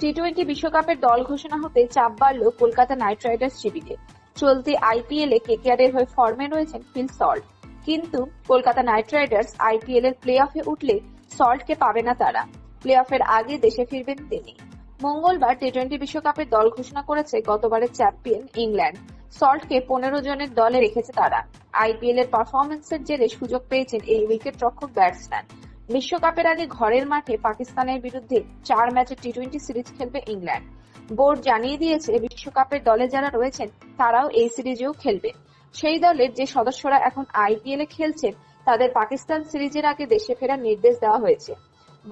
T twenty বিশ্বকাপের দল ঘোষণা হতে চাপ বাড়ল কলকাতা নাইট রাইডার্স শিবিরে। চলতি আইপিএল এ কেকেআর এর হয়ে ফর্মে রয়েছেন ফিল সল্ট, কিন্তু কলকাতা নাইট রাইডার্স আইপিএল এর প্লে অফে উঠলে সল্টকে পাবে না তারা। প্লে অফের আগে দেশে ফিরবেন তিনি। মঙ্গলবার টি-টোয়েন্টি বিশ্বকাপের দল ঘোষণা করেছে গতবারের চ্যাম্পিয়ন ইংল্যান্ড। সল্টকে 15 জনের দলে রেখেছে তারা। আইপিএল এর পারফরমেন্সের জেরে সুযোগ পেয়েছেন এই উইকেট রক্ষক ব্যাটসম্যান। বিশ্বকাপের আগে ঘরের মাঠে পাকিস্তানের বিরুদ্ধে 4 ম্যাচের টি-টোয়েন্টি সিরিজ খেলবে ইংল্যান্ড। বোর্ড জানিয়ে দিয়েছে বিশ্বকাপের দলে যারা রয়েছেন তারাও এই সিরিজেও খেলবে। সেই দলের যে সদস্যরা এখন আইপিএল এ খেলছেন তাদের পাকিস্তান সিরিজের আগে দেশে ফেরার নির্দেশ দেওয়া হয়েছে।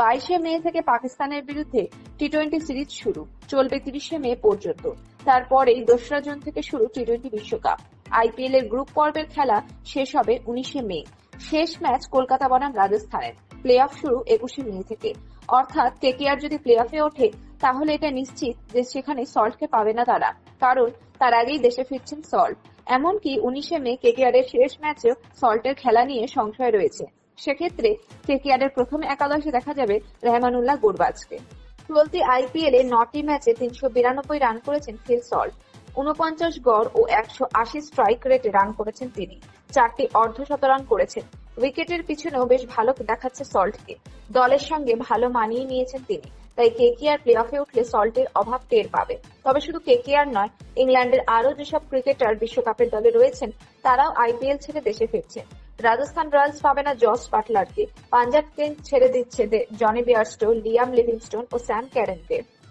22 মে থেকে পাকিস্তানের বিরুদ্ধে টি-টোয়েন্টি সিরিজ শুরু, চলবে 30 মে পর্যন্ত। তারপরেই 2রা জুন থেকে শুরু টি-টোয়েন্টি বিশ্বকাপ। আইপিএল এর গ্রুপ পর্বের খেলা শেষ হবে 19 মে। শেষ ম্যাচ কলকাতা বনাম রাজস্থানের। প্লে অফ শুরু 21 মে থেকে। অর্থাৎ কেকেআর যদি প্লে অফে ওঠে তাহলে এটা নিশ্চিত যে সেখানে সল্টকে পাবে না তারা, কারণ তার আগেই দেশে ফিরছেন সল্ট। এমনকি 19 মে কেকেআর এর শেষ ম্যাচেও সল্টের খেলা নিয়ে সংশয় রয়েছে। সেক্ষেত্রে কেকেআর এর প্রথম একাদশে দেখা যাবে রেহমানুল্লাহ গুরবাজকে। চলতি আইপিএল এ 9টি ম্যাচে 392 রান করেছেন ফিল সল্ট। 49 গড় ও 180 স্ট্রাইক রেটে রান করেছেন তিনি। 4টি অর্ধশতরান করেছেন। উইকেটের পিছনেও বেশ ভালো দেখাচ্ছে সল্টকে। দলের সঙ্গে ভালো মানিয়ে নিয়েছেন তিনি। তাই কেকেআর প্লে অফে উঠলে সল্টের অভাব টের পাবে। তবে শুধু কেকেআর নয়, ইংল্যান্ডের আরো যেসব ক্রিকেটার বিশ্বকাপের দলে রয়েছেন তারাও আইপিএল ছেড়ে দেশে ফিরছেন। রাজস্থান রয়্যালস পাবে না জস বাটলারকে। পাঞ্জাব কিংস ছেড়ে দিচ্ছে জনি বেয়ারস্টো, লিয়াম লিভিংস্টোন ও স্যাম ক্যারেনকে।